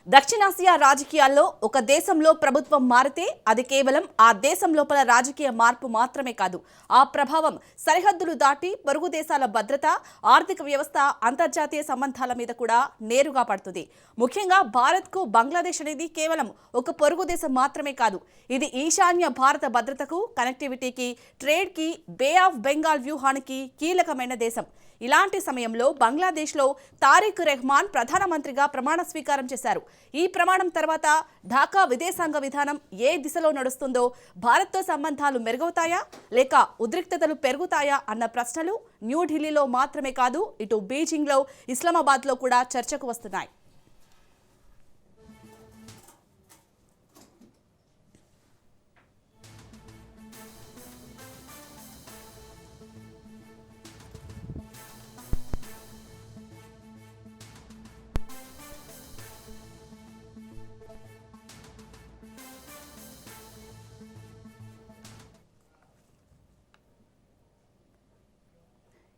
దక్షిణాసియా రాజకీయాల్లో ఒక దేశంలో ప్రభుత్వం మారితే అది కేవలం ఆ దేశం లోపల రాజకీయ మార్పు మాత్రమే కాదు, ఆ ప్రభావం సరిహద్దులు దాటి పొరుగు దేశాల భద్రత, ఆర్థిక వ్యవస్థ, అంతర్జాతీయ సంబంధాల మీద కూడా నేరుగా పడుతుంది. ముఖ్యంగా భారత్కు బంగ్లాదేశ్ అనేది కేవలం ఒక పొరుగు దేశం మాత్రమే కాదు, ఇది ఈశాన్య భారత భద్రతకు, కనెక్టివిటీకి, ట్రేడ్కి, బే ఆఫ్ బెంగాల్ వ్యూహానికి కీలకమైన దేశం. ఇలాంటి సమయంలో బంగ్లాదేశ్లో తారిక్ రెహమాన్ ప్రధానమంత్రిగా ప్రమాణ స్వీకారం చేశారు. ఈ ప్రమాణం తర్వాత ఢాకా విదేశాంగ విధానం ఏ దిశలో నడుస్తుందో, భారత్తో సంబంధాలు మెరుగవుతాయా లేక ఉద్రిక్తతలు పెరుగుతాయా అన్న ప్రశ్నలు న్యూఢిల్లీలో మాత్రమే కాదు, ఇటు బీజింగ్లో, ఇస్లామాబాద్లో కూడా చర్చకు వస్తున్నాయి.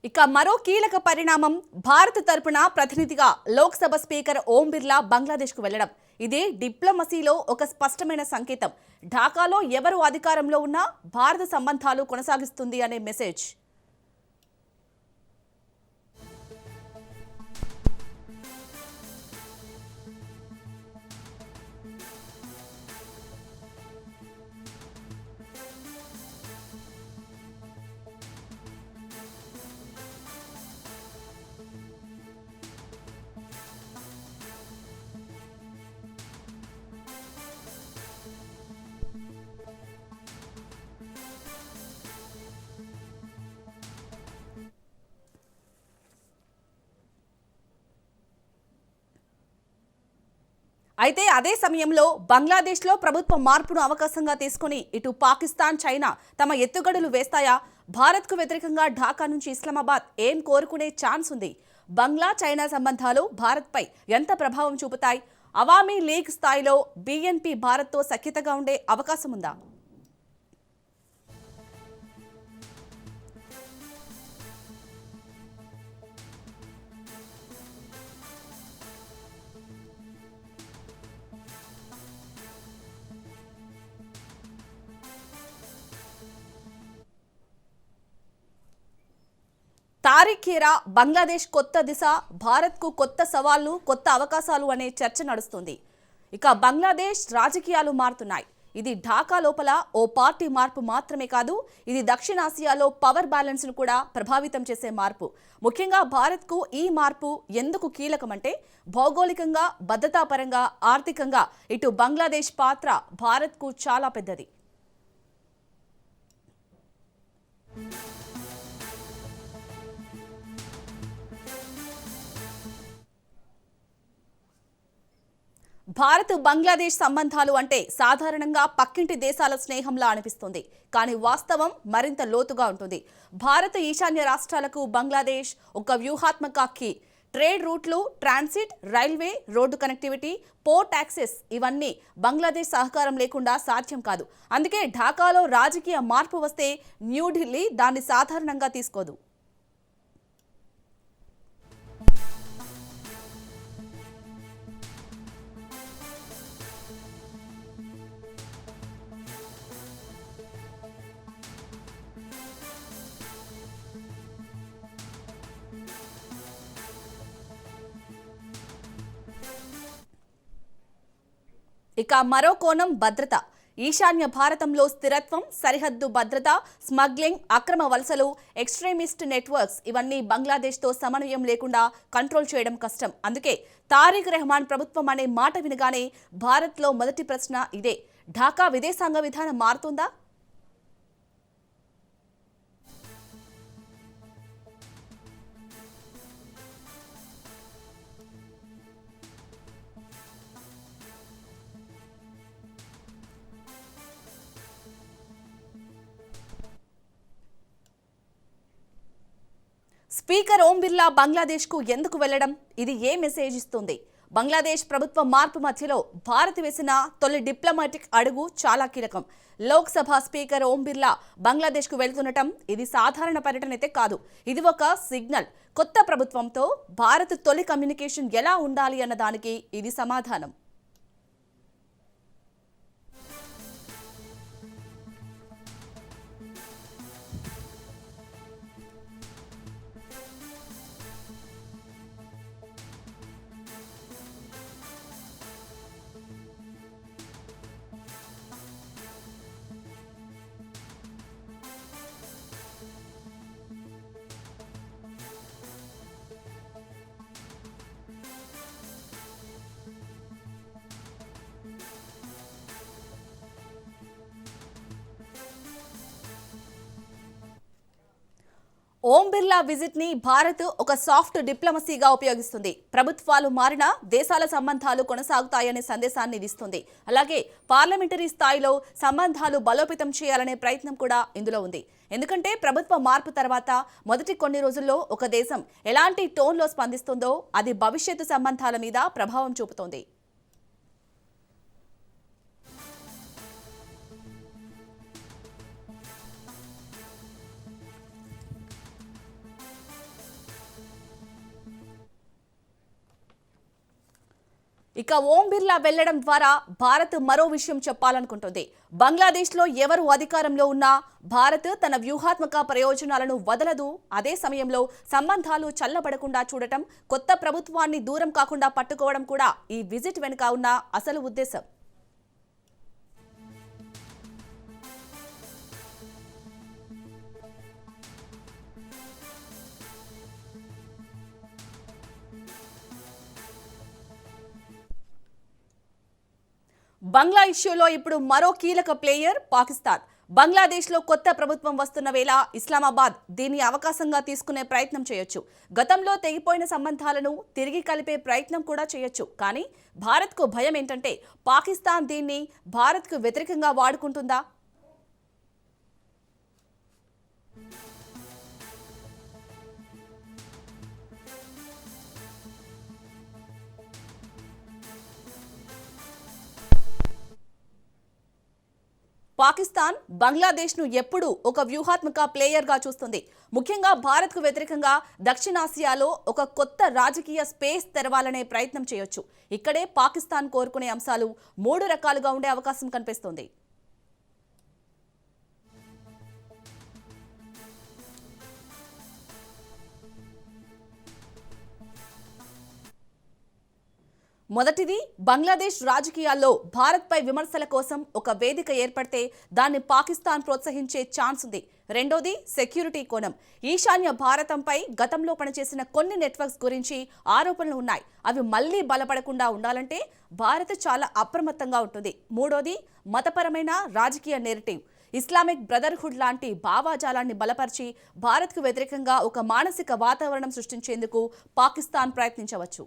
ఇక మరో కీలక పరిణామం భారత్ తరపున ప్రతినిధిగా లోక్సభ స్పీకర్ ఓం బిర్లా బంగ్లాదేశ్కు వెళ్లడం. ఇది డిప్లొమసీలో ఒక స్పష్టమైన సంకేతం. ఢాకాలో ఎవరు అధికారంలో ఉన్నా భారత సంబంధాలు కొనసాగిస్తుంది అనే మెసేజ్. అయితే అదే సమయంలో బంగ్లాదేశ్లో ప్రభుత్వ మార్పును అవకాశంగా తీసుకుని ఇటు పాకిస్తాన్, చైనా తమ ఎత్తుగడలు వేస్తాయా? భారత్కు వ్యతిరేకంగా ఢాకా నుంచి ఇస్లామాబాద్ ఏం కోరుకునే ఛాన్స్ ఉంది? బంగ్లా, చైనా సంబంధాలు భారత్పై ఎంత ప్రభావం చూపుతాయి? అవామీ లీగ్ స్థాయిలో బీఎన్పీ భారత్తో సఖ్యతగా ఉండే అవకాశం ఉందా? తారిక్ హీరా బంగ్లాదేశ్ కొత్త దిశ, భారత్కు కొత్త సవాళ్లు, కొత్త అవకాశాలు అనే చర్చ నడుస్తుంది. ఇక బంగ్లాదేశ్ రాజకీయాలు మారుతున్నాయి. ఇది ఢాకా లోపల ఓ పార్టీ మార్పు మాత్రమే కాదు, ఇది దక్షిణాసియాలో పవర్ బ్యాలెన్స్ను కూడా ప్రభావితం చేసే మార్పు. ముఖ్యంగా భారత్కు ఈ మార్పు ఎందుకు కీలకమంటే, భౌగోళికంగా, భద్రతాపరంగా, ఆర్థికంగా ఇటు బంగ్లాదేశ్ పాత్ర భారత్కు చాలా పెద్దది. భారత్ బంగ్లాదేశ్ సంబంధాలు అంటే సాధారణంగా పక్కింటి దేశాల స్నేహంలా అనిపిస్తుంది, కానీ వాస్తవం మరింత లోతుగా ఉంటుంది. భారత ఈశాన్య రాష్ట్రాలకు బంగ్లాదేశ్ ఒక వ్యూహాత్మక కీ. ట్రేడ్ రూట్లు, transit, railway, road connectivity, port access ఇవన్నీ బంగ్లాదేశ్ సహకారం లేకుండా సాధ్యం కాదు. అందుకే ఢాకాలో రాజకీయ మార్పు వస్తే న్యూఢిల్లీ దాన్ని సాధారణంగా తీసుకోదు. ఇక మరో కోణం భద్రత. ఈశాన్య భారతంలో స్థిరత్వం, సరిహద్దు భద్రత, స్మగ్లింగ్, అక్రమ వలసలు, ఎక్స్ట్రీమిస్ట్ నెట్వర్క్స్ ఇవన్నీ బంగ్లాదేశ్తో సమన్వయం లేకుండా కంట్రోల్ చేయడం కష్టం. అందుకే తారిక్ రెహమాన్ ప్రభుత్వం అనే మాట వినగానే భారత్లో మొదటి ప్రశ్న ఇదే: ఢాకా విదేశాంగ విధానం మారుతుందా? స్పీకర్ ఓం బిర్లా బంగ్లాదేశ్కు ఎందుకు వెళ్లడం? ఇది ఏ మెసేజ్ ఇస్తుంది? బంగ్లాదేశ్ ప్రభుత్వ మార్పు మధ్యలో భారత్ వేసిన తొలి డిప్లొమాటిక్ అడుగు చాలా కీలకం. లోక్సభ స్పీకర్ ఓం బిర్లా బంగ్లాదేశ్కు వెళ్తుండటం ఇది సాధారణ పర్యటన అయితే కాదు. ఇది ఒక సిగ్నల్. కొత్త ప్రభుత్వంతో భారత్ తొలి కమ్యూనికేషన్ ఎలా ఉండాలి అన్న దానికి ఇది సమాధానం. ఓం బిర్లా విజిట్ ని భారత్ ఒక సాఫ్ట్ డిప్లొమసీగా ఉపయోగిస్తుంది. ప్రభుత్వాలు మారినా దేశాల సంబంధాలు కొనసాగుతాయనే సందేశాన్ని ఇస్తుంది. అలాగే పార్లమెంటరీ స్థాయిలో సంబంధాలు బలోపేతం చేయాలనే ప్రయత్నం కూడా ఇందులో ఉంది. ఎందుకంటే ప్రభుత్వ మార్పు తర్వాత మొదటి కొన్ని రోజుల్లో ఒక దేశం ఎలాంటి టోన్లో స్పందిస్తుందో అది భవిష్యత్తు సంబంధాల మీద ప్రభావం చూపుతోంది. ఇక ఓం బిర్లా వెళ్లడం ద్వారా భారత్ మరో విషయం చెప్పాలనుకుంటుంది. బంగ్లాదేశ్లో ఎవరు అధికారంలో ఉన్నా భారత్ తన వ్యూహాత్మక ప్రయోజనాలను వదలదు. అదే సమయంలో సంబంధాలు చల్లబడకుండా చూడటం, కొత్త ప్రభుత్వాన్ని దూరం కాకుండా పట్టుకోవడం కూడా ఈ విజిట్ వెనుక ఉన్న అసలు ఉద్దేశం. బంగ్లా ఇష్యూలో ఇప్పుడు మరో కీలక ప్లేయర్ పాకిస్తాన్. బంగ్లాదేశ్లో కొత్త ప్రభుత్వం వస్తున్న వేళ ఇస్లామాబాద్ దీన్ని అవకాశంగా తీసుకునే ప్రయత్నం చేయొచ్చు. గతంలో తెగిపోయిన సంబంధాలను తిరిగి కలిపే ప్రయత్నం కూడా చేయొచ్చు. కానీ భారత్కు భయం ఏంటంటే పాకిస్తాన్ దీన్ని భారత్కు వ్యతిరేకంగా వాడుకుంటుందా? పాకిస్తాన్ బంగ్లాదేశ్ను ఎప్పుడూ ఒక వ్యూహాత్మక ప్లేయర్గా చూస్తుంది. ముఖ్యంగా భారత్కు వ్యతిరేకంగా దక్షిణాసియాలో ఒక కొత్త రాజకీయ స్పేస్ తెరవాలనే ప్రయత్నం చేయొచ్చు. ఇక్కడే పాకిస్తాన్ కోరుకునే అంశాలు మూడు రకాలుగా ఉండే అవకాశం కనిపిస్తోంది. మొదటిది, బంగ్లాదేశ్ రాజకీయాల్లో భారత్పై విమర్శల కోసం ఒక వేదిక ఏర్పడితే దాన్ని పాకిస్తాన్ ప్రోత్సహించే ఛాన్స్ ఉంది. రెండోది, సెక్యూరిటీ కోణం. ఈశాన్య భారతంపై గతంలో పనిచేసిన కొన్ని నెట్వర్క్స్ గురించి ఆరోపణలు ఉన్నాయి. అవి మళ్లీ బలపడకుండా ఉండాలంటే భారత్ చాలా అప్రమత్తంగా ఉంటుంది. మూడోది, మతపరమైన రాజకీయ నెరేటివ్. ఇస్లామిక్ బ్రదర్హుడ్ లాంటి భావాజాలాన్ని బలపరిచి భారత్కు వ్యతిరేకంగా ఒక మానసిక వాతావరణం సృష్టించేందుకు పాకిస్తాన్ ప్రయత్నించవచ్చు.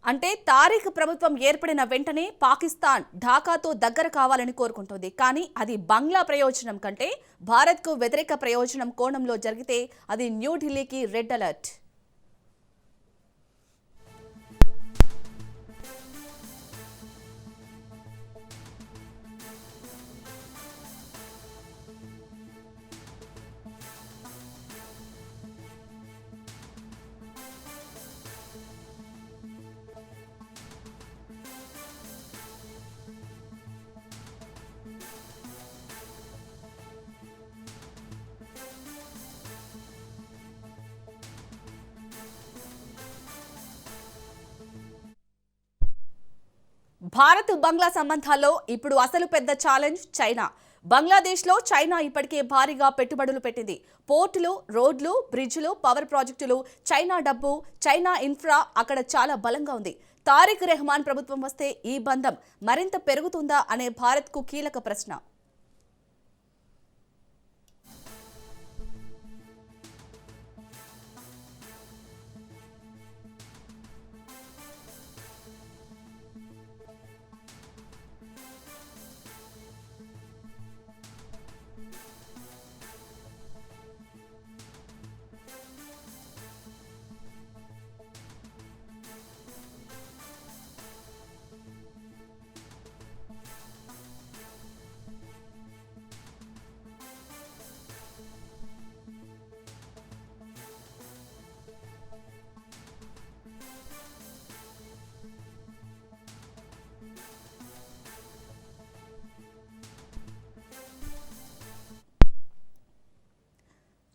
అంటే తారీఖ్ ప్రభుత్వం ఏర్పడిన వెంటనే పాకిస్తాన్ ఢాకాతో దగ్గర కావాలని కోరుకుంటుంది. కానీ అది బంగ్లా ప్రయోజనం కంటే భారత్కు వ్యతిరేక ప్రయోజనం కోణంలో జరిగితే అది న్యూఢిల్లీకి రెడ్ అలర్ట్. భారత్ బంగ్లా సంబంధాల్లో ఇప్పుడు అసలు పెద్ద ఛాలెంజ్ చైనా. బంగ్లాదేశ్లో చైనా ఇప్పటికే భారీగా పెట్టుబడులు పెట్టింది. పోర్టులు, రోడ్లు, బ్రిడ్జ్లు, పవర్ ప్రాజెక్టులు, చైనా డబ్బు, చైనా ఇన్ఫ్రా అక్కడ చాలా బలంగా ఉంది. తారిక్ రెహమాన్ ప్రభుత్వం వస్తే ఈ బంధం మరింత పెరుగుతుందా అనే భారత్కు కీలక ప్రశ్న.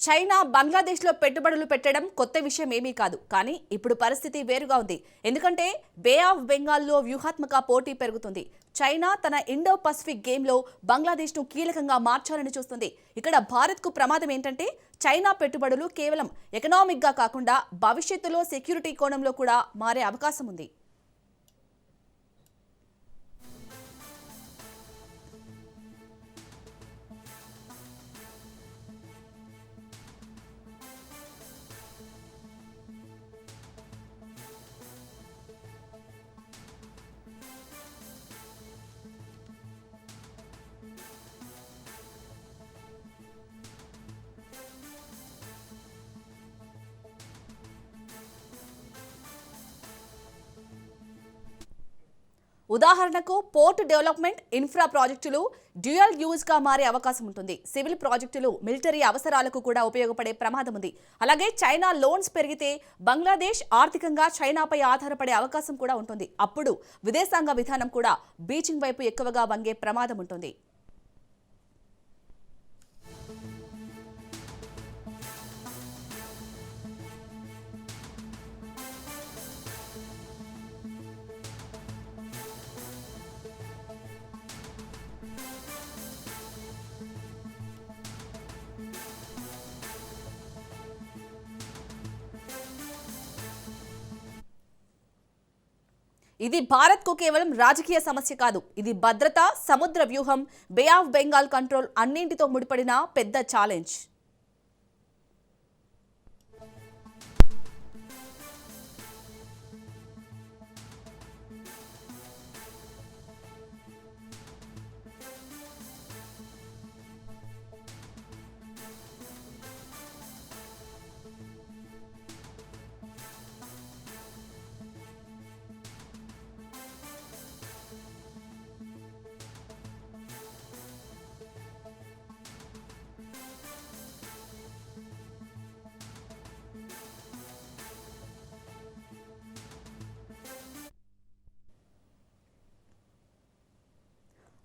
చైనా బంగ్లాదేశ్లో పెట్టుబడులు పెట్టడం కొత్త విషయం ఏమీ కాదు. కానీ ఇప్పుడు పరిస్థితి వేరుగా ఉంది. ఎందుకంటే బే ఆఫ్ బెంగాల్లో వ్యూహాత్మక పోటీ పెరుగుతుంది. చైనా తన ఇండో పసిఫిక్ గేమ్లో బంగ్లాదేశ్ను కీలకంగా మార్చాలని చూస్తుంది. ఇక్కడ భారత్కు ప్రమాదం ఏంటంటే చైనా పెట్టుబడులు కేవలం ఎకనామిక్గా కాకుండా భవిష్యత్తులో సెక్యూరిటీ కోణంలో కూడా మారే అవకాశం ఉంది. ఉదాహరణకు పోర్ట్ డెవలప్మెంట్, ఇన్ఫ్రా ప్రాజెక్టులు డ్యూయల్ యూజ్గా మారే అవకాశం ఉంటుంది. సివిల్ ప్రాజెక్టులు మిలిటరీ అవసరాలకు కూడా ఉపయోగపడే ప్రమాదం ఉంది. అలాగే చైనా లోన్స్ పెరిగితే బంగ్లాదేశ్ ఆర్థికంగా చైనాపై ఆధారపడే అవకాశం కూడా ఉంటుంది. అప్పుడు విదేశాంగ విధానం కూడా బీజింగ్ వైపు ఎక్కువగా వంగే ప్రమాదం ఉంటుంది. ఇది భారత్కు కేవలం రాజకీయ సమస్య కాదు. ఇది భద్రత, సముద్ర వ్యూహం, బే ఆఫ్ బెంగాల్ కంట్రోల్ అన్నింటితో ముడిపడిన పెద్ద ఛాలెంజ్.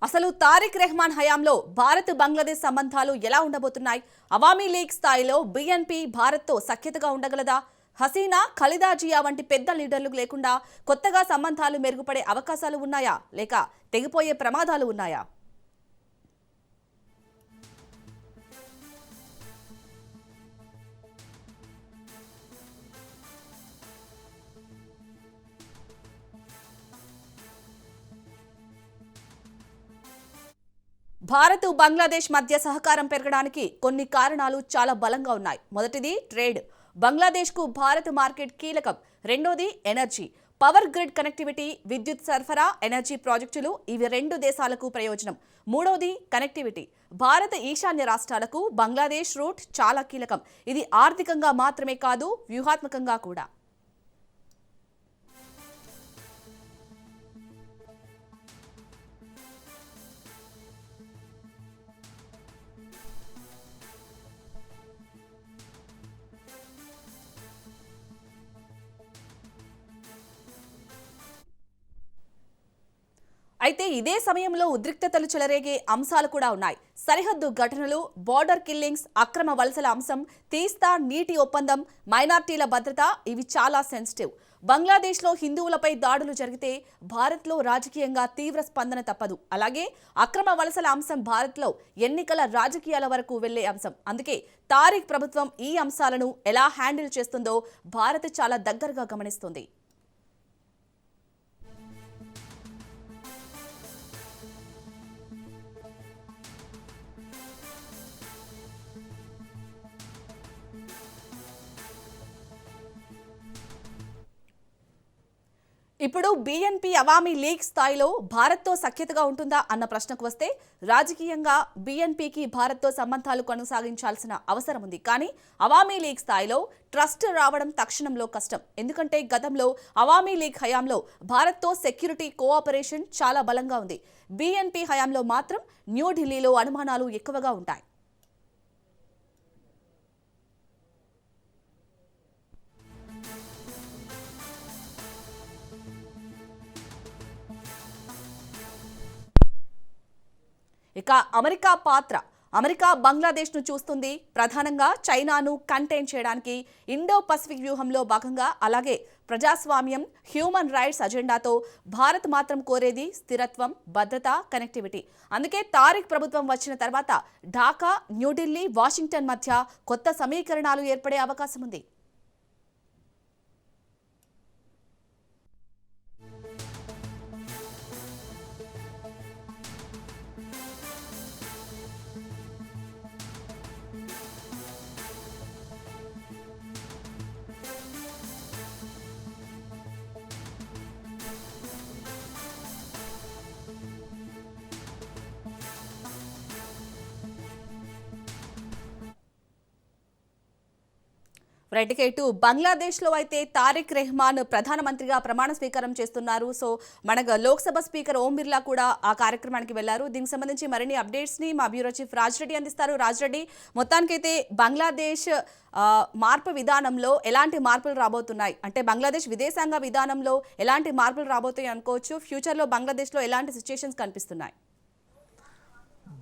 అసలు తారిక్ రెహమాన్ హయాంలో భారత్ బంగ్లాదేశ్ సంబంధాలు ఎలా ఉండబోతున్నాయి? అవామీ లీగ్ స్థాయిలో బీఎన్పీ భారత్తో సఖ్యతగా ఉండగలదా? హసీనా, ఖలీదా జియా వంటి పెద్ద లీడర్లు లేకుండా కొత్తగా సంబంధాలు మెరుగుపడే అవకాశాలు ఉన్నాయా, లేక తెగిపోయే ప్రమాదాలు ఉన్నాయా? భారత్, బంగ్లాదేశ్ మధ్య సహకారం పెరగడానికి కొన్ని కారణాలు చాలా బలంగా ఉన్నాయి. మొదటిది ట్రేడ్. బంగ్లాదేశ్కు భారత్ మార్కెట్ కీలకం. రెండోది ఎనర్జీ. పవర్ గ్రిడ్ కనెక్టివిటీ, విద్యుత్ సరఫరా, ఎనర్జీ ప్రాజెక్టులు ఇవి రెండు దేశాలకు ప్రయోజనం. మూడోది కనెక్టివిటీ. భారత ఈశాన్య రాష్ట్రాలకు బంగ్లాదేశ్ రూట్ చాలా కీలకం. ఇది ఆర్థికంగా మాత్రమే కాదు, వ్యూహాత్మకంగా కూడా. అయితే ఇదే సమయంలో ఉద్రిక్తతలు చెలరేగే అంశాలు కూడా ఉన్నాయి. సరిహద్దు ఘటనలు, బోర్డర్ కిల్లింగ్స్, అక్రమ వలసల అంశం, తీస్తా నీటి ఒప్పందం, మైనార్టీల భద్రత ఇవి చాలా సెన్సిటివ్. బంగ్లాదేశ్లో హిందువులపై దాడులు జరిగితే భారత్లో రాజకీయంగా తీవ్ర స్పందన తప్పదు. అలాగే అక్రమ వలసల అంశం భారత్లో ఎన్నికల రాజకీయాల వరకు వెళ్లే అంశం. అందుకే తారిక్ ప్రభుత్వం ఈ అంశాలను ఎలా హ్యాండిల్ చేస్తుందో భారత్ చాలా దగ్గరగా గమనిస్తుంది. ఇప్పుడు బీఎన్పీ అవామీ లీగ్ స్థాయిలో భారత్తో సఖ్యతగా ఉంటుందా అన్న ప్రశ్నకు వస్తే రాజకీయంగా బీఎన్పీకి భారత్తో సంబంధాలు కొనసాగించాల్సిన అవసరం ఉంది. కానీ అవామీ లీగ్ స్థాయిలో ట్రస్ట్ రావడం తక్షణంలో కష్టం. ఎందుకంటే గతంలో అవామీ లీగ్ హయాంలో భారత్తో సెక్యూరిటీ కోఆపరేషన్ చాలా బలంగా ఉంది. బీఎన్పీ హయాంలో మాత్రం న్యూఢిల్లీలో అనుమానాలు ఎక్కువగా ఉంటాయి. ఇక అమెరికా పాత్ర. అమెరికా బంగ్లాదేశ్ను చూస్తుంది. ప్రధానంగా చైనాను కంటైన్ చేయడానికి ఇండో పసిఫిక్ వ్యూహంలో భాగంగా, అలాగే ప్రజాస్వామ్యం, హ్యూమన్ రైట్స్ అజెండాతో భారత్ మాత్రం కోరేది స్థిరత్వం, భద్రత, కనెక్టివిటీ. అందుకే తారిక్ ప్రభుత్వం వచ్చిన తర్వాత ఢాకా, న్యూఢిల్లీ, వాషింగ్టన్ మధ్య కొత్త సమీకరణాలు ఏర్పడే అవకాశం ఉంది. రైట్ ఇటు బంగ్లాదేశ్లో అయితే తారిక్ రెహమాన్ ప్రధానమంత్రిగా ప్రమాణ స్వీకారం చేస్తున్నారు. సో మన లోక్సభ స్పీకర్ ఓం బిర్లా కూడా ఆ కార్యక్రమానికి వెళ్లారు. దీనికి సంబంధించి మరిన్ని అప్డేట్స్ ని మా బ్యూరో చీఫ్ రాజ్రెడ్డి అందిస్తారు. రాజ్రెడ్డి, మొత్తానికైతే బంగ్లాదేశ్ మార్పు విధానంలో ఎలాంటి మార్పులు రాబోతున్నాయి, అంటే బంగ్లాదేశ్ విదేశాంగ విధానంలో ఎలాంటి మార్పులు రాబోతాయి అనుకోవచ్చు? ఫ్యూచర్లో బంగ్లాదేశ్లో ఎలాంటి సిచ్యుయేషన్స్ కనిపిస్తున్నాయి?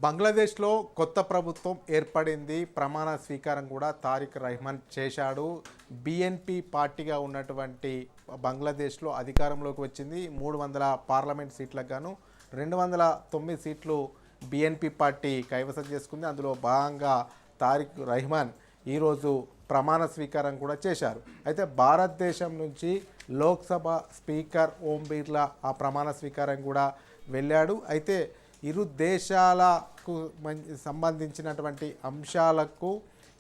బంగ్లాదేశ్లో కొత్త ప్రభుత్వం ఏర్పడింది. ప్రమాణ స్వీకారం కూడా తారిక్ రెహమాన్ చేశాడు. బిఎన్పి పార్టీగా ఉన్నటువంటి బంగ్లాదేశ్లో అధికారంలోకి వచ్చింది. 300 పార్లమెంట్ సీట్లకు గాను 209 సీట్లు బిఎన్పి పార్టీ కైవసం చేసుకుంది. అందులో భాగంగా తారిక్ రెహమాన్ ఈరోజు ప్రమాణ స్వీకారం కూడా చేశారు. అయితే భారతదేశం నుంచి లోక్సభ స్పీకర్ ఓం బిర్లా ఆ ప్రమాణ స్వీకారం కూడా వెళ్ళాడు. అయితే ఇరు దేశాలకు సంబంధించినటువంటి అంశాలకు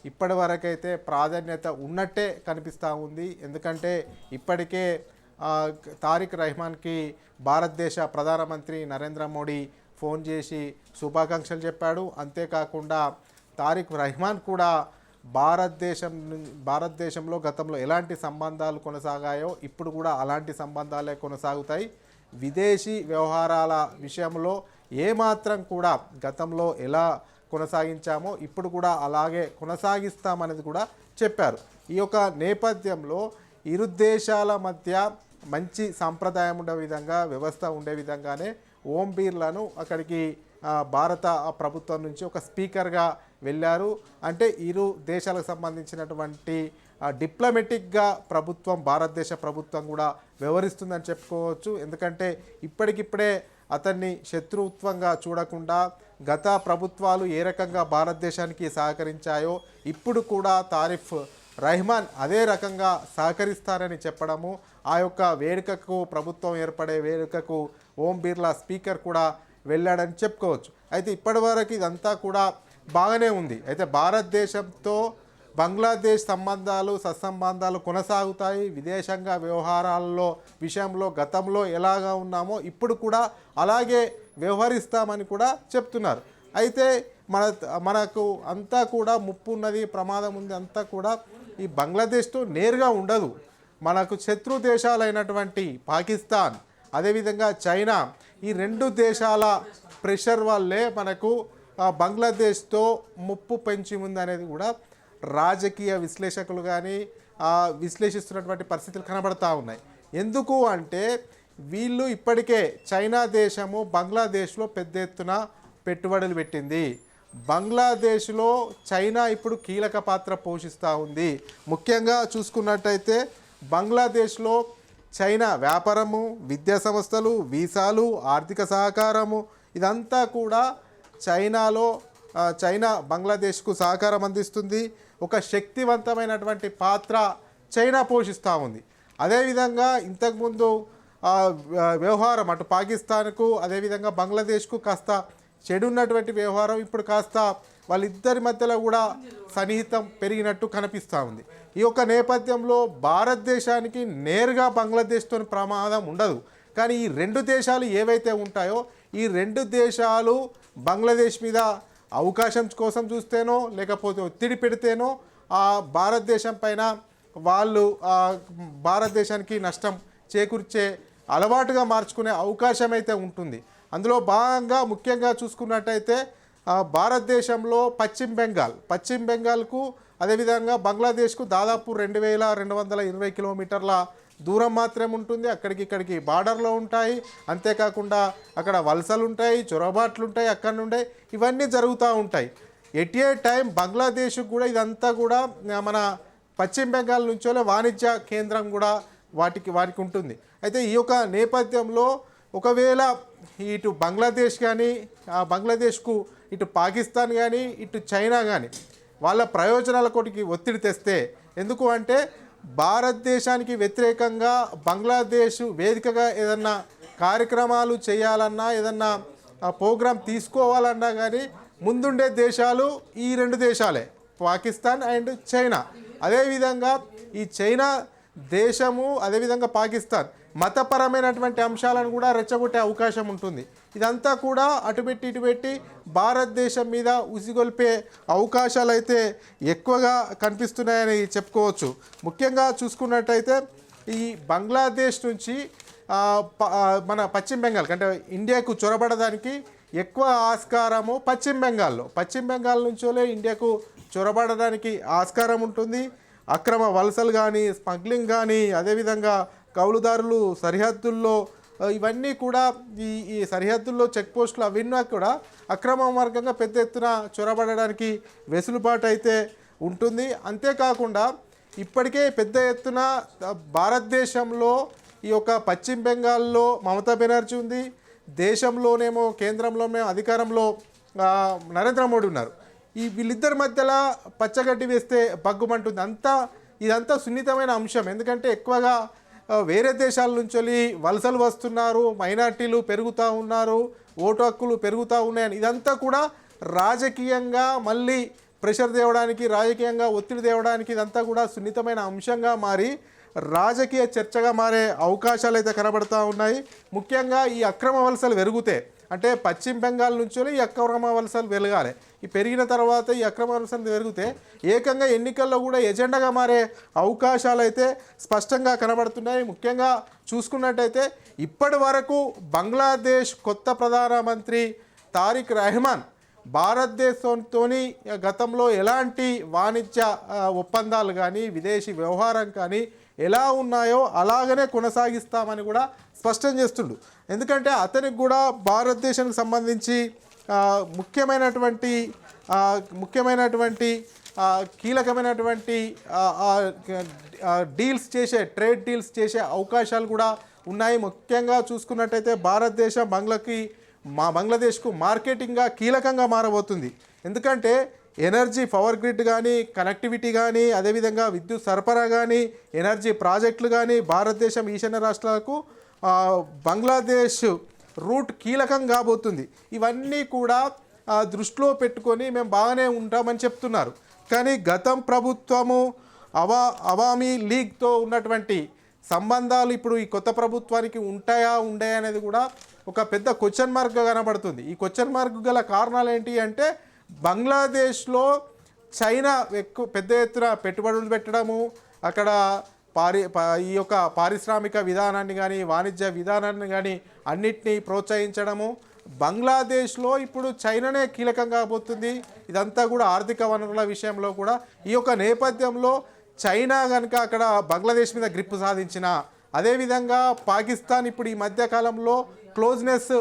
ఇప్పటి వరకైతే ప్రాధాన్యత ఉన్నట్టే కనిపిస్తూ ఉంది. ఎందుకంటే ఇప్పటికే తారిక్ రెహమాన్కి భారతదేశ ప్రధానమంత్రి నరేంద్ర మోడీ ఫోన్ చేసి శుభాకాంక్షలు చెప్పాడు. అంతేకాకుండా తారిక్ రెహమాన్ కూడా భారతదేశంలో గతంలో ఎలాంటి సంబంధాలు కొనసాగాయో ఇప్పుడు కూడా అలాంటి సంబంధాలే కొనసాగుతాయి. విదేశీ వ్యవహారాల విషయంలో ఏమాత్రం కూడా గతంలో ఎలా కొనసాగించామో ఇప్పుడు కూడా అలాగే కొనసాగిస్తామనేది కూడా చెప్పారు. ఈ యొక్క నేపథ్యంలో ఇరు దేశాల మధ్య మంచి సాంప్రదాయం ఉండే విధంగా, వ్యవస్థ ఉండే విధంగానే ఓం బిర్లాను అక్కడికి భారత ప్రభుత్వం నుంచి ఒక స్పీకర్గా వెళ్ళారు. అంటే ఇరు దేశాలకు సంబంధించినటువంటి డిప్లొమాటిక్గా ప్రభుత్వం, భారతదేశ ప్రభుత్వం కూడా వ్యవహరిస్తుందని చెప్పుకోవచ్చు. ఎందుకంటే ఇప్పటికిప్పుడే అతన్ని శత్రుత్వంగా చూడకుండా గత ప్రభుత్వాలు ఏ రకంగా భారతదేశానికి సహకరించాయో ఇప్పుడు కూడా తారిక్ రెహమాన్ అదే రకంగా సహకరిస్తారని చెప్పడము, ఆ యొక్క వేడుకకు, ప్రభుత్వం ఏర్పడే వేడుకకు ఓం బిర్లా స్పీకర్ కూడా వెళ్ళాడని చెప్పుకోవచ్చు. అయితే ఇప్పటివరకు ఇదంతా కూడా బాగానే ఉంది. అయితే భారతదేశంతో బంగ్లాదేశ్ సంబంధాలు, సత్సంబంధాలు కొనసాగుతాయి. విదేశాంగ వ్యవహారాల్లో విషయంలో గతంలో ఎలాగా ఉన్నామో ఇప్పుడు కూడా అలాగే వ్యవహరిస్తామని కూడా చెప్తున్నారు. అయితే మనకు అంతా కూడా ముప్పు ఉన్నది, ప్రమాదం ఉంది, అంతా కూడా ఈ బంగ్లాదేశ్తో నేరుగా ఉండదు. మనకు శత్రు దేశాలైనటువంటి పాకిస్తాన్, అదేవిధంగా చైనా, ఈ 2 దేశాల ప్రెషర్ వల్లే మనకు బంగ్లాదేశ్తో ముప్పు పెంచి ఉంది అనేది కూడా రాజకీయ విశ్లేషకులు కానీ విశ్లేషిస్తున్నటువంటి పరిస్థితులు కనబడతా ఉన్నాయి. ఎందుకు అంటే వీళ్ళు ఇప్పటికే చైనా దేశము బంగ్లాదేశ్లో పెద్ద ఎత్తున పెట్టుబడులు పెట్టింది. బంగ్లాదేశ్లో చైనా ఇప్పుడు కీలక పాత్ర పోషిస్తూ ఉంది. ముఖ్యంగా చూసుకున్నట్టయితే బంగ్లాదేశ్లో చైనా వ్యాపారము, విద్యా సంస్థలు, వీసాలు, ఆర్థిక సహకారము ఇదంతా కూడా చైనా బంగ్లాదేశ్కు సహకారం అందిస్తుంది. ఒక శక్తివంతమైనటువంటి పాత్ర చైనా పోషిస్తూ ఉంది. అదేవిధంగా ఇంతకుముందు వ్యవహారం అటు పాకిస్తాన్కు అదేవిధంగా బంగ్లాదేశ్కు కాస్త చెడున్నటువంటి వ్యవహారం ఇప్పుడు కాస్త వాళ్ళిద్దరి మధ్యలో కూడా సన్నిహితం పెరిగినట్టు కనిపిస్తూ ఉంది. ఈ యొక్క నేపథ్యంలో భారతదేశానికి నేరుగా బంగ్లాదేశ్తో ప్రమాదం ఉండదు. కానీ ఈ 2 దేశాలు ఏవైతే ఉంటాయో ఈ 2 దేశాలు బంగ్లాదేశ్ మీద అవకాశం కోసం చూస్తేనో లేకపోతే ఒత్తిడి పెడితేనో భారతదేశం పైన వాళ్ళు భారతదేశానికి నష్టం చేకూర్చే అలవాటుగా మార్చుకునే అవకాశం అయితే ఉంటుంది. అందులో భాగంగా ముఖ్యంగా చూసుకున్నట్టయితే భారతదేశంలో పశ్చిమ బెంగాల్కు అదేవిధంగా బంగ్లాదేశ్కు దాదాపు 2220 కిలోమీటర్ల దూరం మాత్రమే ఉంటుంది. ఇక్కడికి బార్డర్లో ఉంటాయి. అంతేకాకుండా అక్కడ వలసలు ఉంటాయి, చొరబాట్లు ఉంటాయి, అక్కడ నుండే ఇవన్నీ జరుగుతూ ఉంటాయి. ఎట్ ఏ టైం బంగ్లాదేశ్ కూడా ఇదంతా కూడా మన పశ్చిమ బెంగాల్ నుంచో వాణిజ్య కేంద్రం కూడా వారికి ఉంటుంది. అయితే ఈ యొక్క నేపథ్యంలో ఒకవేళ ఇటు బంగ్లాదేశ్ కానీ బంగ్లాదేశ్కు ఇటు పాకిస్తాన్ కానీ ఇటు చైనా కానీ వాళ్ళ ప్రయోజనాల కొటికి ఒత్తిడి తెస్తే, ఎందుకు అంటే భారతదేశానికి వ్యతిరేకంగా బంగ్లాదేశ్ వేదికగా ఏదన్నా కార్యక్రమాలు చేయాలన్నా ఏదన్నా ప్రోగ్రాం తీసుకోవాలన్నా కానీ ముందుండే దేశాలు ఈ రెండు దేశాలే, పాకిస్తాన్ అండ్ చైనా. అదేవిధంగా ఈ చైనా దేశము అదేవిధంగా పాకిస్తాన్ మతపరమైనటువంటి అంశాలను కూడా రెచ్చగొట్టే అవకాశం ఉంటుంది. ఇదంతా కూడా అటుపెట్టి ఇటుపెట్టి భారతదేశం మీద ఉసిగొల్పే అవకాశాలు అయితే ఎక్కువగా కనిపిస్తున్నాయని చెప్పుకోవచ్చు. ముఖ్యంగా చూసుకున్నట్టయితే ఈ బంగ్లాదేశ్ నుంచి మన పశ్చిమ బెంగాల్ అంటే ఇండియాకు చొరబడడానికి ఎక్కువ ఆస్కారము పశ్చిమ బెంగాల్ నుంచోలే ఇండియాకు చొరబడడానికి ఆస్కారం ఉంటుంది. అక్రమ వలసలు కానీ స్మగ్లింగ్ కానీ అదేవిధంగా కౌలుదారులు సరిహద్దుల్లో ఇవన్నీ కూడా ఈ సరిహద్దుల్లో చెక్ పోస్టులు అవన్నీ కూడా అక్రమ మార్గంగా పెద్ద ఎత్తున చొరబడడానికి వెసులుబాటు అయితే ఉంటుంది. అంతేకాకుండా ఇప్పటికే పెద్ద ఎత్తున భారతదేశంలో ఈ యొక్క పశ్చిమ బెంగాల్లో మమతా బెనర్జీ ఉంది, దేశంలోనేమో కేంద్రంలోనే అధికారంలో నరేంద్ర మోడీ ఉన్నారు. వీళ్ళిద్దరి మధ్యలో పచ్చగడ్డి వేస్తే బగ్గుమంటుంది. ఇదంతా సున్నితమైన అంశం. ఎందుకంటే ఎక్కువగా వేరే దేశాల నుంచి వలసలు వస్తున్నారు, మైనార్టీలు పెరుగుతూ ఉన్నారు, ఓటు హక్కులు పెరుగుతూ ఉన్నాయని ఇదంతా కూడా రాజకీయంగా మళ్ళీ ప్రెషర్ తేవడానికి, రాజకీయంగా ఒత్తిడి తేవడానికి ఇదంతా కూడా సున్నితమైన అంశంగా మారి రాజకీయ చర్చగా మారే అవకాశాలు అయితే కనబడుతూ ఉన్నాయి. ముఖ్యంగా ఈ అక్రమ వలసలు పెరిగితే అంటే పశ్చిమ బెంగాల్ నుంచి ఈ అక్రమ వలసలు వెలగాలి. ఈ పెరిగిన తర్వాత ఈ అక్రమ వలసలు పెరిగితే ఏకంగా ఎన్నికల్లో కూడా ఎజెండాగా మారే అవకాశాలు అయితే స్పష్టంగా కనబడుతున్నాయి. ముఖ్యంగా చూసుకున్నట్టయితే ఇప్పటి వరకు బంగ్లాదేశ్ కొత్త ప్రధానమంత్రి తారిక్ రెహమాన్ భారతదేశంతో గతంలో ఎలాంటి వాణిజ్య ఒప్పందాలు కానీ విదేశీ వ్యవహారం కానీ ఎలా ఉన్నాయో అలాగనే కొనసాగిస్తామని కూడా స్పష్టం చేస్తుండు. ఎందుకంటే అతనికి కూడా భారతదేశానికి సంబంధించి ముఖ్యమైనటువంటి కీలకమైనటువంటి ట్రేడ్ డీల్స్ చేసే అవకాశాలు కూడా ఉన్నాయి. ముఖ్యంగా చూసుకున్నట్టయితే భారతదేశం బంగ్లాదేశ్కు మార్కెటింగ్గా కీలకంగా మారబోతుంది. ఎందుకంటే ఎనర్జీ పవర్ గ్రిడ్ కానీ కనెక్టివిటీ కానీ అదేవిధంగా విద్యుత్ సరఫరా కానీ ఎనర్జీ ప్రాజెక్టులు కానీ భారతదేశం ఈశాన్య రాష్ట్రాలకు బంగ్లాదేశ్ రూట్ కీలకం కాబోతుంది. ఇవన్నీ కూడా దృష్టిలో పెట్టుకొని మేము బాగానే ఉంటామని చెప్తున్నారు. కానీ గతం ప్రభుత్వము అవామీ లీగ్తో ఉన్నటువంటి సంబంధాలు ఇప్పుడు ఈ కొత్త ప్రభుత్వానికి ఉంటాయా అనేది కూడా ఒక పెద్ద క్వశ్చన్ మార్క్గా కనబడుతుంది. ఈ క్వశ్చన్ మార్క్ గల కారణాలు ఏంటి అంటే బంగ్లాదేశ్లో చైనా పెద్ద ఎత్తున పెట్టుబడులు పెట్టడము, అక్కడ ఈ యొక్క పారిశ్రామిక విధానాన్ని కానీ వాణిజ్య విధానాన్ని కానీ అన్నిటినీ ప్రోత్సహించడము. బంగ్లాదేశ్లో ఇప్పుడు చైనానే కీలకంగా పోతుంది. ఇదంతా కూడా ఆర్థిక వనరుల విషయంలో కూడా ఈ యొక్క నేపథ్యంలో చైనా కనుక అక్కడ బంగ్లాదేశ్ మీద గ్రిప్ సాధించిన, అదేవిధంగా పాకిస్తాన్ ఇప్పుడు ఈ మధ్యకాలంలో క్లోజ్నెస్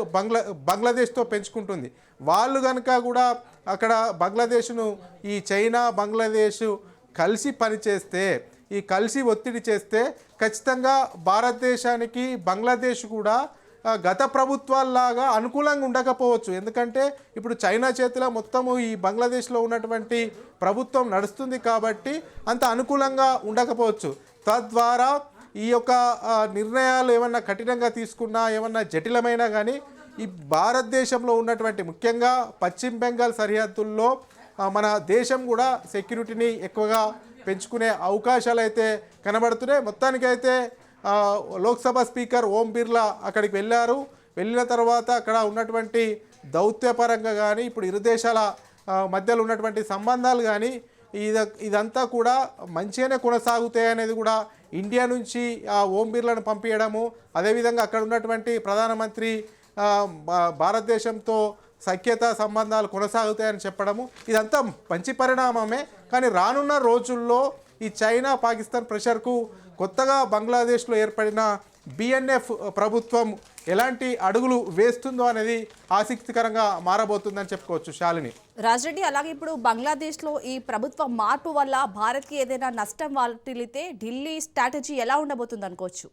బంగ్లాదేశ్తో పెంచుకుంటుంది. వాళ్ళు కనుక కూడా అక్కడ బంగ్లాదేశ్ను ఈ చైనా బంగ్లాదేశ్ కలిసి పనిచేస్తే, ఈ కలిసి ఒత్తిడి చేస్తే ఖచ్చితంగా భారతదేశానికి బంగ్లాదేశ్ కూడా గత ప్రభుత్వాల్లాగా అనుకూలంగా ఉండకపోవచ్చు. ఎందుకంటే ఇప్పుడు చైనా చేతిలో మొత్తము ఈ బంగ్లాదేశ్లో ఉన్నటువంటి ప్రభుత్వం నడుస్తుంది కాబట్టి అంత అనుకూలంగా ఉండకపోవచ్చు. తద్వారా ఈ యొక్క నిర్ణయాలు ఏమన్నా కఠినంగా తీసుకున్నా ఏమన్నా జటిలమైనా కానీ ఈ భారతదేశంలో ఉన్నటువంటి ముఖ్యంగా పశ్చిమ బెంగాల్ సరిహద్దుల్లో మన దేశం కూడా సెక్యూరిటీని ఎక్కువగా పెంచుకునే అవకాశాలు అయితే కనబడుతున్నాయి. మొత్తానికైతే లోక్సభ స్పీకర్ ఓం బిర్లా అక్కడికి వెళ్ళిన తర్వాత అక్కడ ఉన్నటువంటి దౌత్యపరంగా కానీ ఇప్పుడు ఇరు దేశాల మధ్యలో ఉన్నటువంటి సంబంధాలు కానీ ఇదంతా కూడా మంచిగానే కొనసాగుతాయి అనేది కూడా ఇండియా నుంచి ఓం బిర్లాను పంపించడము, అదేవిధంగా అక్కడ ఉన్నటువంటి ప్రధానమంత్రి భారతదేశంతో సఖ్యత సంబంధాలు కొనసాగుతాయని చెప్పడము ఇదంతా మంచి పరిణామమే. కానీ రానున్న రోజుల్లో ఈ చైనా పాకిస్తాన్ ప్రెషర్కు కొత్తగా బంగ్లాదేశ్లో ఏర్పడిన బిఎన్ఎఫ్ ప్రభుత్వం ఎలాంటి అడుగులు వేస్తుందో అనేది ఆసక్తికరంగా మారబోతుందని చెప్పుకోవచ్చు శాలిని. రాజరెడ్డి, అలాగే ఇప్పుడు బంగ్లాదేశ్లో ఈ ప్రభుత్వ మార్పు వల్ల భారత్కి ఏదైనా నష్టం వాటిల్లితే ఢిల్లీ స్ట్రాటజీ ఎలా ఉండబోతుంది అనుకోవచ్చు?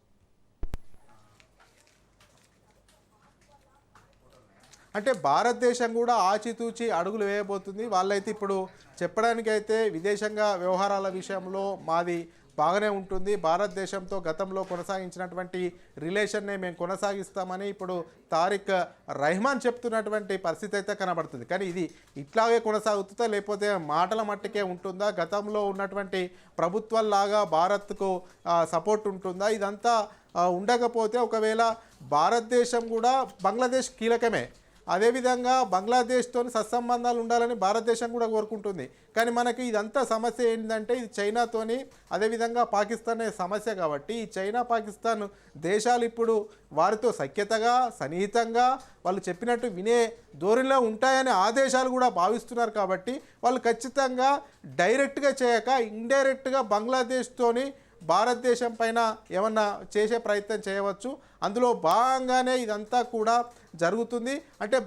అంటే భారతదేశం కూడా ఆచితూచి అడుగులు వేయబోతుంది. వాళ్ళైతే ఇప్పుడు చెప్పడానికైతే విదేశాంగ వ్యవహారాల విషయంలో మాది బాగానే ఉంటుంది, భారతదేశంతో గతంలో కొనసాగించినటువంటి రిలేషన్నే మేము కొనసాగిస్తామని ఇప్పుడు తారిక్ రహమాన్ చెప్తున్నటువంటి పరిస్థితి అయితే కనబడుతుంది. కానీ ఇది ఇట్లాగే కొనసాగుతుందా లేకపోతే మాటల మట్టుకే ఉంటుందా, గతంలో ఉన్నటువంటి ప్రభుత్వాల్లాగా భారత్కు సపోర్ట్ ఉంటుందా, ఇదంతా ఉండకపోతే ఒకవేళ భారతదేశం కూడా బంగ్లాదేశ్ కీలకమే, అదేవిధంగా బంగ్లాదేశ్తో సత్సంబంధాలు ఉండాలని భారతదేశం కూడా కోరుకుంటుంది. కానీ మనకి ఇదంతా సమస్య ఏంటంటే ఇది చైనాతోని అదేవిధంగా పాకిస్తాన్ సమస్య కాబట్టి ఈ చైనా పాకిస్తాన్ దేశాలు ఇప్పుడు వారితో సఖ్యతగా సన్నిహితంగా వాళ్ళు చెప్పినట్టు వినే ధోరణిలో ఉంటాయనే ఆదేశాలు కూడా భావిస్తున్నారు. కాబట్టి వాళ్ళు ఖచ్చితంగా డైరెక్ట్గా చేయక ఇండైరెక్ట్గా బంగ్లాదేశ్తోని భారతదేశం పైన ఏమన్నా చేసే ప్రయత్నం చేయవచ్చు. అందులో భాగంగానే ఇదంతా కూడా జరుగుతుంది. అంటే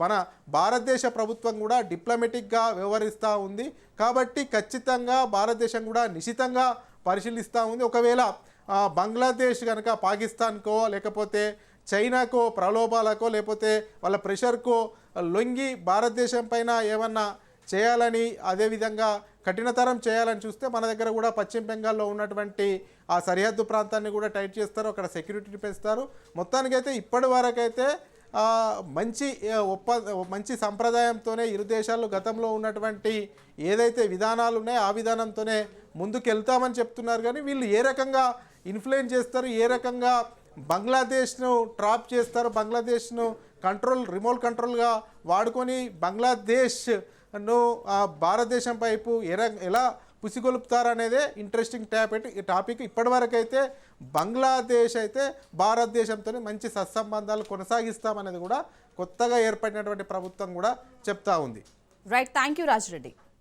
మన భారతదేశ ప్రభుత్వం కూడా డిప్లొమాటిక్గా వ్యవహరిస్తూ ఉంది కాబట్టి ఖచ్చితంగా భారతదేశం కూడా నిశితంగా పరిశీలిస్తూ ఉంది. ఒకవేళ బంగ్లాదేశ్ కనుక పాకిస్తాన్కో లేకపోతే చైనాకో ప్రలోభాలకో లేకపోతే వాళ్ళ ప్రెషర్కో లొంగి భారతదేశం పైన ఏమన్నా చేయాలని అదేవిధంగా కఠినతరం చేయాలని చూస్తే మన దగ్గర కూడా పశ్చిమ బెంగాల్లో ఉన్నటువంటి ఆ సరిహద్దు ప్రాంతాన్ని కూడా టైట్ చేస్తారు, అక్కడ సెక్యూరిటీ పెంచుతారు. మొత్తానికైతే ఇప్పటి వరకైతే మంచి సంప్రదాయంతోనే ఇరు దేశాలు గతంలో ఉన్నటువంటి ఏదైతే విధానాలు ఉన్నాయో ఆ విధానంతోనే ముందుకు వెళ్తామని చెప్తున్నారు. కానీ వీళ్ళు ఏ రకంగా ఇన్ఫ్లుయెన్స్ చేస్తారు, ఏ రకంగా బంగ్లాదేశ్ను ట్రాప్ చేస్తారు, బంగ్లాదేశ్ను రిమోట్ కంట్రోల్గా వాడుకొని బంగ్లాదేశ్ను భారతదేశం వైపు ఎలా పుసిగొలుపుతారనేదే ఇంట్రెస్టింగ్ టాపిక్. ఇప్పటివరకు అయితే బంగ్లాదేశ్ అయితే భారతదేశంతో మంచి సత్సంబంధాలు కొనసాగిస్తామనేది కూడా కొత్తగా ఏర్పడినటువంటి ప్రభుత్వం కూడా చెప్తా ఉంది. Right, thank you Rajireddy.